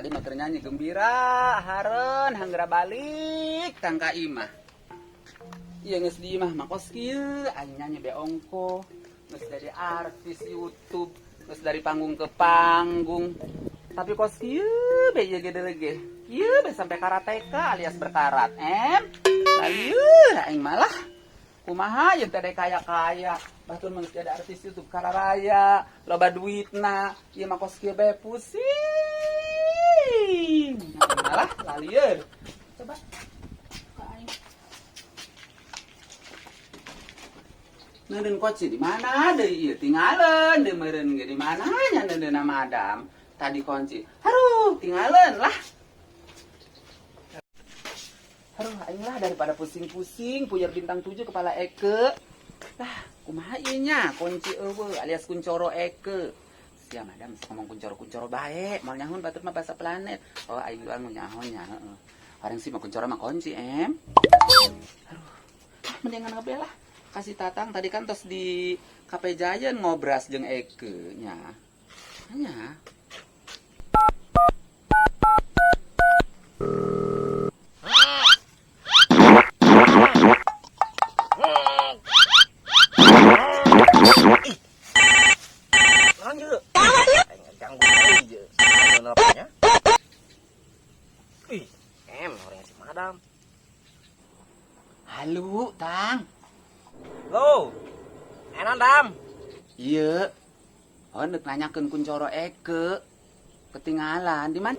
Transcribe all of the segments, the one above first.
tadi mah nyanyi gembira, haren, hanggara balik, tangka imah. Iya nges di imah makos kieu, aing nyanyi beongko, nges dari artis YouTube, nges dari panggung ke panggung. Tapi kos kieu be ieu gede lege. Kieu be sampai karateka alias berkarat. Lalu aing malah kumaha yang tadi kaya-kaya. Batur mengis ada artis YouTube kararaya, loba duitna, ieu mah kos kieu be pusing. Malah lalieur. Coba. Neureun koci di mana deui ieu? Tinggalin deui meureun ge di mana nya neureun madam. Tadi kunci. Haruh, tinggalin lah. Haruh, aing lah daripada pusing-pusing puyeur bintang 7 kepala Eke. Lah, kumaha ieu nya? Kunci eueuh alias kuncoro Eke. Sia madam ngomong kuncoro-kuncoro bae, moal nyahun batur mah bahasa planet. Oh, aing luang nyahon nya, heeh. Orang sih mah kuncoro mah kunci, Aduh. Mendingan ngebel lah. Kasih Tatang tadi kan tos di Cafe Giant ngobras jeung Eke nya. Nya. Halo, Tang. Lo, enak dam. Iya. Hendak nanyakeun kuncoro Eke. Ketinggalan di mana?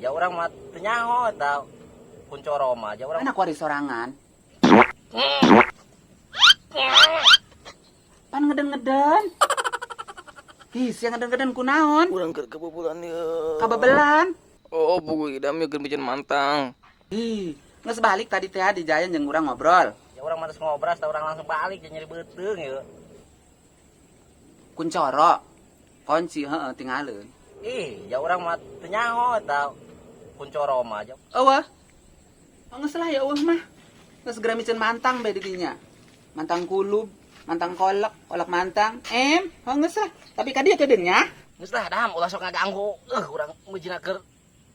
Ya orang mah teu nyaho tau. Kuncoro mah ja urang. Mana kuari sorangan? Pan ngeden-ngeden. Ih, siang ngeden-ngeden kunaon? Urang keur kebobolan ieu. Kabebelan. Oh, buku idam ieu keur bikin mantang. Ih, geus balik tadi teh di Giant jeung urang ngobrol. Ya urang mah ngobras tah urang langsung balik jeung nyari beuteung ieu. Kuncoro. Kunci heeh tinggalin. Ya urang mah teu nyaho tau. Kuncoro mah ja. Eueuh. Geus lah ya eueuh mah. Geus segera micen mantang bae di dinya. Mantang kulub, mantang kolak, kolak mantang. Geus lah. Tapi ka dieu kedeung nya. Geus lah dam, ulah sok ngaganggu. Urang mejina keur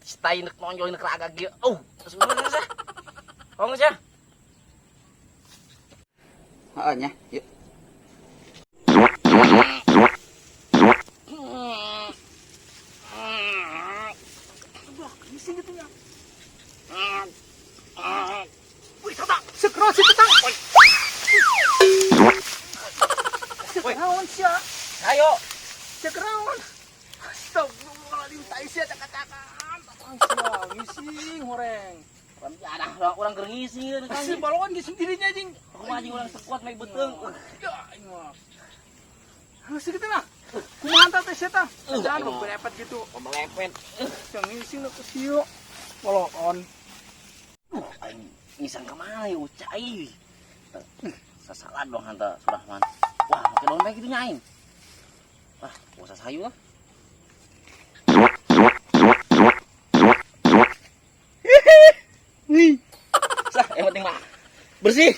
stay nek nonjol nek agak ge. Geus lah. Geus ya. Heeh nya, yuk. Wih, Tatang. Sekro si Tatang. Naon sia? Ayo. Sekraon. Astagfirullahaladzim, tai sia cakak-cakan. Tatang sia ngising horeng. Urang keur ngisi ieu Si balongan ge sendirinya jeung. Kumaha jeung urang sekuat make beuteung. Ya, ingat. Heuh kitu mah. Kumaha teh sia tah? Jangan berepet gitu. Melepet. Yang ngising nu sieu. Balongan. Aing ngisang ka mana ya ucai. Sasalah dong hanta Surahman. Wah, make daun bae kitu nya aing. Wah, usah sayu lah. Nih, Sah, yang penting mah bersih.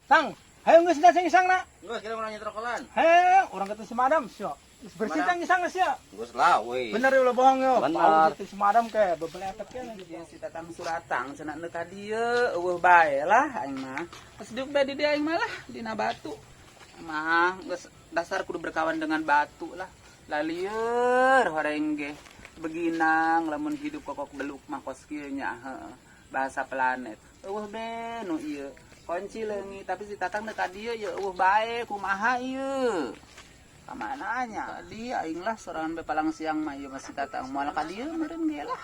Tang, hayu geus da ngisangna. Geus kita urang nyetrokolan. Heh, urang ketemu si madam sia. Geus bersih Madam. tang ngisangna sia. Geus lah, weh. Bener ya ulah bohong yo. Bener. Paul ketemu si madam ke bebelepet ke. Dia si Tatang Suratang cenah neuk ka dieu eueuh bae lah aing mah. Geus diuk bae di dieu aing mah lah dina batu. Mah geus dasar kudu berkawan dengan batu lah. Lalieur horeng ge. Beginang lamun hidup kokok beluk mah kos kieu nya heuh. Bahasa planet. Eueuh be nu ieu. Kunci leungit tapi si Tatang neuk ka dieu ye eueuh bae kumaha ieu. Ka mana nya? Di aing lah sorangan be palang siang mah ieu masih Tatang moal ka dieu meureun ge lah.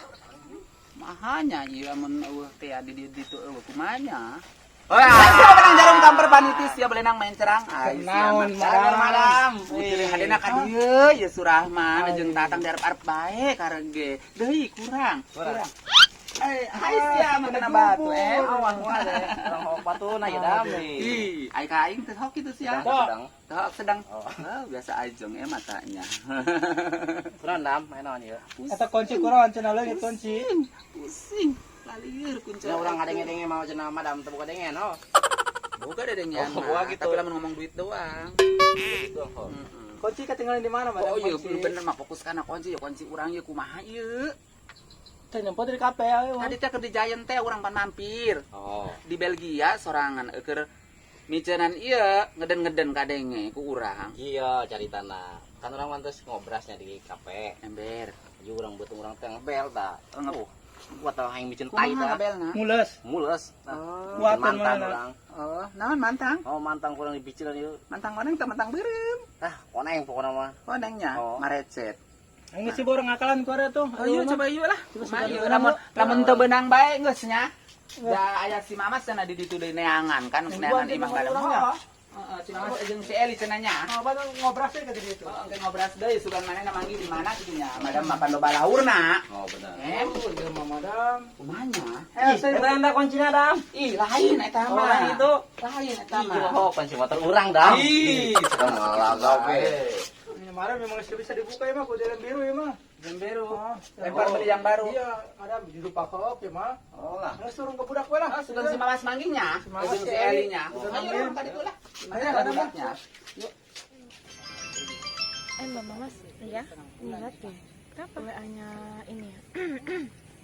Mahanya ieu mun eueuh teh di ditu eueuh kumaha nya? Sia benang jarum kamper panitis sia belenang main cerang. Ai Naon, madam. Wih, Hadena ka dieu ye Surahman jeung Tatang diarep-arep bae kareng ge. Deui kurang. Ai sia mah kena batu Awas mah deh. Urang hok batuna ya dam. Ih, ai ka aing teh hok kitu sia. Sedang. Hok sedang. Biasa ajong matanya. Kurang dam, main naon ieu. Eta kunci kuron cenah leungit kunci. Pusing. Lalieur kunci. Ya urang ngadenge-denge mau cenah madam teu boga dengen no. Boga dedengian Oh, mah, gitu. tapi lamun ngomong duit doang. Gitu. Kunci ketinggalan di mana, madam? Oh iya, kunci? bener mah fokus kana kunci ya kunci urang ye kumaha ieu. Teh nyempot dari kape ayo. Tadi teh keur di Giant teh urang pan mampir. Oh. Di Belgia sorangan keur micenan ieu ngeden-ngeden kadenge ku urang. Iya cari tanah. Kan orang mantes ngobrasnya di kafe. Ember. Jadi orang butuh orang teh ngebel ta. Buat tah aing micen Kumaha tai ta. ngabelna? Mules. Mules. Oh. Buatan Mantan mana? orang. Oh, naon mantang? Oh mantang kurang dibicilan ieu. Mantang mana teh mantang beureum. Tah koneng pokona mah. Konengnya Oh. marecet. Ini sih borong ngakalan ku ada tuh. Oh iya coba ieu lah. Coba Kumaha sebentar ieu dulu. lamun teu beunang bae geus nya. Da aya si Mamas cenah di ditu deui neangan kan neangan imah gadang. Heeh, si Mamas jeung si Eli cenanya. Apa tuh ngobrasnya ke situ? Oh, engke ngobras deui sugan manehna manggi di mana kitu nya. Madam makan loba laurna. Oh benar. Oh, iya Mama Madam. Kumanya? Saya beranda kuncinya, Dam. Ih, lain eta mah. Oh, lain itu. Lain eta Iya, mah. oh panci motor urang dah. Ih, malah gawe. Ini Madam memang bisa dibuka ya mah, ku jalan biru ya mah. Jemberu. Lempar beli yang baru. Iya, Madam dilupa kop ya mah. Oh lah. Nggak suruh ke budak we lah. Sugan si Mamas mangginya, Si Mamas, jeung si si Eli. Elinya. Sugan Ayo ambil. tadi tuh lah. Ayo, Ada ada, budaknya. Mbak Mamas, iya, lihat deh. Kenapa? WA-nya ini ya,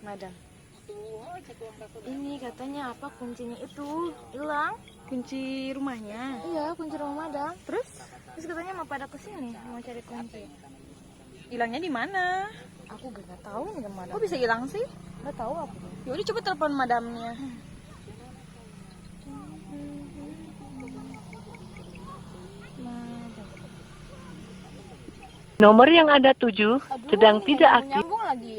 Madam. Ini katanya apa kuncinya itu hilang. Kunci rumahnya. Iya, kunci rumah Madam. Terus katanya mau pada kesini mau cari kunci. Hilangnya di mana? Aku gak tahu nih Madam. Kok bisa hilang sih? Gak tahu aku. Yaudah coba telepon madamnya. Madam. Nomor yang Anda tuju sedang tidak nggak aktif. Nyambung lagi.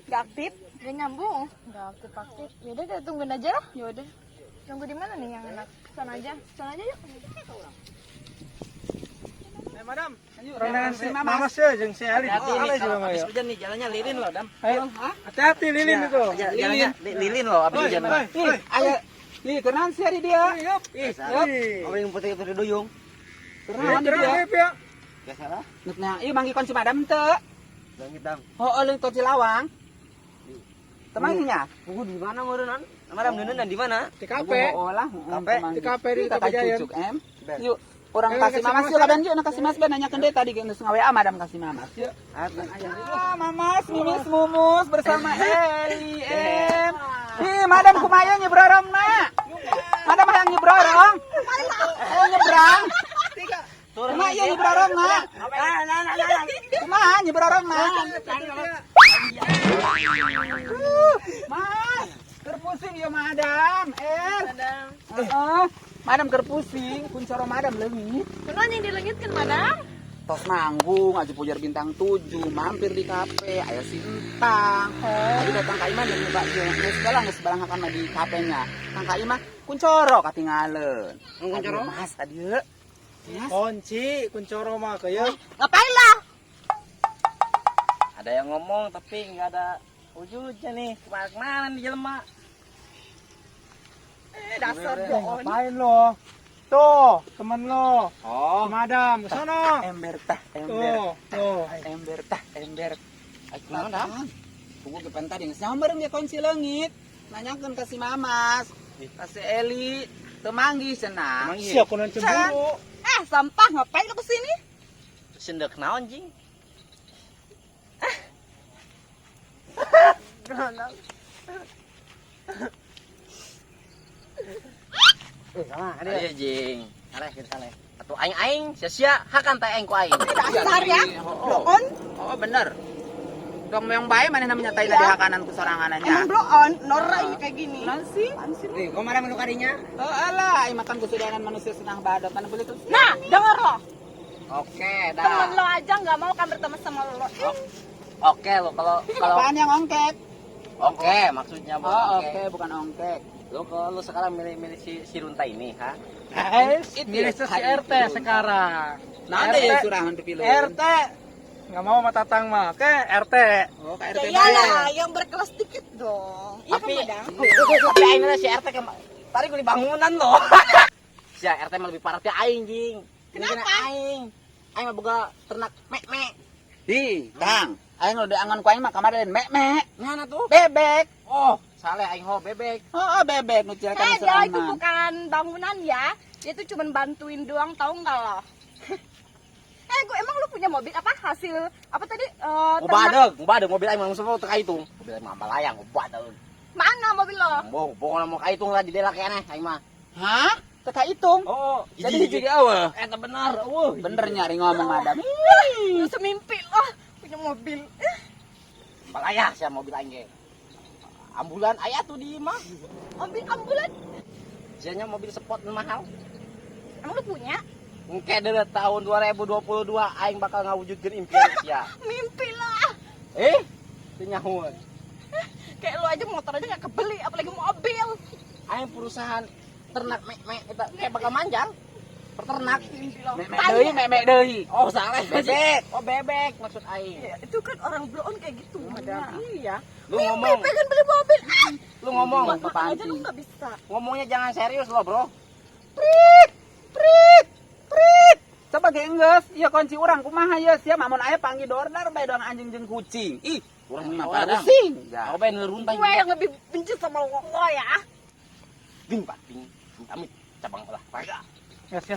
Gak aktif? Gak nyambung. Gak aktif. Yaudah kita tungguin aja lah. Yaudah. Tunggu di mana nih yang enak? Sana aja yuk. Eh, Madam. Ayo, Renang si Mamas. Mamas ya jeung si Ali. Hati Oh, nih Ale kalau juga habis ya. hujan nih jalannya lilin loh, Dam. Ayo. Hati-hati lilin itu. Jalannya lilin loh habis hujan. mah. Ih, aya ih kenaon sih ari dia? Ih, Apa yang putih itu duyung? Kenaon terus dia? ya. Ya salah. Nah, ieu manggi kunci madam teu. Langit, Dam. Oh, euleung kunci lawang. Temanginya. Tunggu di mana meureun? Madam Neun di mana? Di kafe. Oh lah, Di kafe di Kakak Kafe Giant. cucuk em. Yuk, orang Ayo, kasih kasih Mamas Mamas yuk ya. kapan yuk kasih Mas ben nanyakeun deui tadi geus ngawa madam kasih Mamas. Yuk. Ah, Mamas, Mimis, Mumus bersama Eli, Em. Ih, madam kumaha nyebrorongna? Madam hayang nyebrorong. Ayo nyebrang. Kumaha ieu nyebrorongna? Kumaha nyebrorongna? Mas, kerpusing ya madam. Madam. Madam kerpusing, kuncoro madam leungit. Kenapa yang dilengitkan madam? Tos manggung, aja pujar bintang 7, mampir di kafe, aya si Entang. Aja datang ka imah dan nyoba geus balang hakan di kafenya. Kang ka imah kuncoro katingaleun. Kuncoro? Aduh, Mas tadi heuh. Mas, Kunci, kuncoro mah kayak. Ngapain lah? Ada yang ngomong tapi nggak ada wujudnya nih. Kemana nih jelema? Dasar bohong. Ngapain lo? Tuh, temen lo. Oh, Madam, sono. ember tah, ember. Tuh. Ember tah, ember. ayo kumaha, Dam? Tunggu depan tadi geus nyamber dia kunci leungit. Nanyakeun ka si Mamas, ka si Eli, teu manggi cenah. Siap kunan cemburu. Sampah ngapain lu kesini? Sendek naon jing? Salah, Ada jing. Salah kita salah. Atau aing sia-sia hakan teh aing ku aing. Dasar ya. Bloon. Oh, bener. Dong meong bae manehna menyatai tadi hakanan ku sorangananya. Emang bloon, Nora ini kayak gini. Naon sih? Nih, kok marah menu kadinya? Oh, alah, ai makan kesudahan manusia senang badot. Mana boleh terus. Nah, denger lo. Oke, Temen lo dah. aja nggak mau kan berteman sama lo. Oke lo kalau Apaan yang ongkek? oke maksudnya bukan Oh, oke. oke, bukan ongkek. Lo kalau sekarang milih si Runta ini, ha? Milih si RT sekarang. Nah, ada ya surahan dipilih. RT. Nggak mau sama tatang mah. Oke, RT. Oh, ke Ya RT iyalah, yang berkelas dikit dong. Iya kan, Madam? Tapi aing si RT tadi gue di bangunan loh. Si RT mah lebih parah teh aing jing. Kenapa? Aing mah boga ternak mek-mek. Hi, Kang. Aing udah angan ku aing mah kemarin mek-mek, Mana tuh? bebek. Oh, salah aing ho bebek. Oh, bebek nu cilekan Dia itu seraman. bukan bangunan ya. Dia tuh cuma bantuin doang, tahu nggak lo? gue emang lu punya mobil apa hasil apa tadi? Mau badeg mobil aing mah semua teu kaitung. Mobil aing mah balayang, badeg. Mana mobil lo? Pokoknya mau kaitung lah di daerah kene aing mah. Hah? Teka hitung. Oh, Jadi hiji awal. eta bener. Bener nyari ngomong madam. Lu semimpi lo punya mobil. Balayah sia mobil aing ge. Ambulan aya tuh di mah. Mobil ambulan. Sianya mobil sport mahal. Emang lu punya? Engke deureut tahun 2022 aing bakal ngawujudkeun impian sia. Mimpi lo. Teu nyahoan. Kayak lu aja motor aja gak kebeli, apalagi mobil. Aing perusahaan ternak mek eta kayak bakal manjang. Peternak. Memek deui. Oh, salah bebek. Oh, bebek maksud aing. Ya, itu kan orang bloon kayak gitu. Madam. Iya. Lu ngomong, Pengen beli mobil. lu ngomong. Buat makan aja lu gak bisa. Ngomongnya jangan serius loh, Bro. Coba geenggeus, ieu kunci urang kumaha ye sia mamun aya panggil order bae doang anjing jeung kucing. Ih, Urang mah mah pusing. Kau pengen neruntang. Gue yang lebih benci sama lo ya. Ding, Pak, ding. Amit cabang lah. Paga. Yes,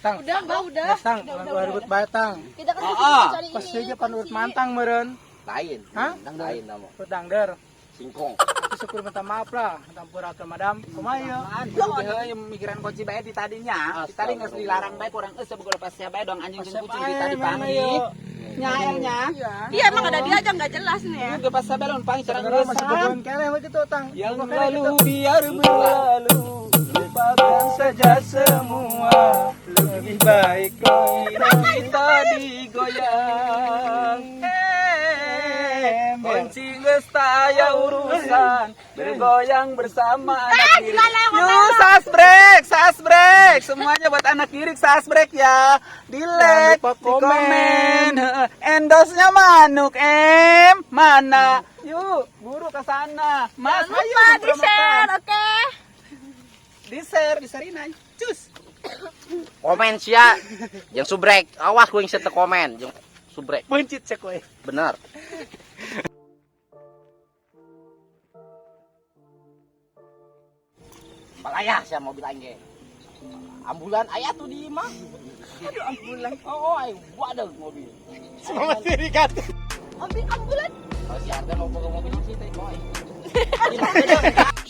tang. Udah, Mbak, udah. Yes, tang. Udah ribut bae tang. Kita kan cari ini. Pas aja pan urut mantang meureun. Lain. Hah? Lain nama. Udang der. Singkong. Aku syukur minta maaf lah. Tampurakeun madam. Kumaha ieu? Heuh mikiran kunci bae di tadinya. Di tadi geus dilarang bae kurang eus sabeugeul pas sia bae doang anjing jeung kucing di tadi panggil. Nyaelnya. Iya, emang ada dia aja nggak jelas nih ya. Juga pas sabe lawan panggil sareng Sekarang geus. masih begon kene begitu tang. Yang lalu biar berlalu, lupakan saja semua. Lebih baik kita digoyang. Kunci geus taya urusan, bergoyang bersama anak kiri. Yuk sas break, semuanya buat anak kiri sas break ya. Di like, Jangan lupa di komen. Endosnya manuk mana? Yuk, buru ke sana. Mas, Jangan ayo lupa di promokan. share, oke? Di sharein aja. Cus. Komen sia. Yang subrek. Awas kuing set komen. Yang subrek. Buncit cek we. Bener. Balayah sia mobil aing ge. Ambulan aya tuh di mah. Aduh, ambulan. Oh, aing badeg mobil. Sama sirikat. Mobil ambulan. Kalau si Arda mau bawa mobil sih teh boy.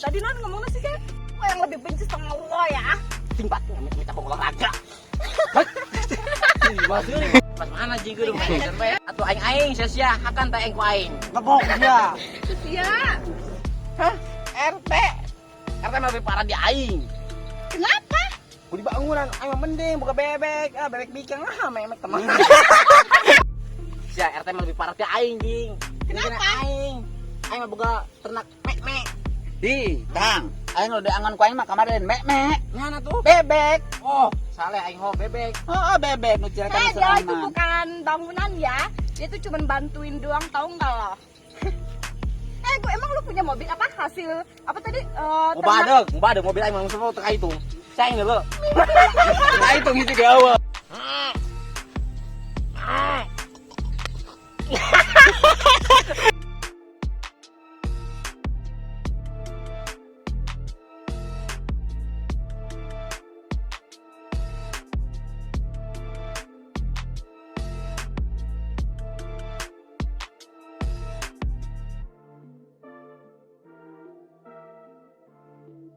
Tadi non ngomongnya sih kan, gue yang lebih benci sama lo ya. Timpat minta bawa olahraga. Pas mana jinggeun main bae atuh aing sia-sia hakan teh aing ku aing. Ngebok dia. Iya. Hah? RT. RT mah lebih parah di aing. Kenapa? Ku di bangunan aing mah mending buka bebek. Bebek bikang memek teman. Sia RT mah lebih parah di aing ding. Kenapa? Aing mah boga ternak mek-mek. Di, Tang. Aing udah angan ku aing mah kemarin mek. Nyana tuh? Bebek. Oh, salah aing ho bebek. Oh, bebek nu cirekan Dia itu serangan. bukan bangunan ya. Dia tuh cuma bantuin doang, tahu nggak lo? Gue emang lu punya mobil apa hasil apa tadi? Mau badeg mobil aing mah semua teu kaitung. Cai ngeuleuh. Kaitung itu di awal.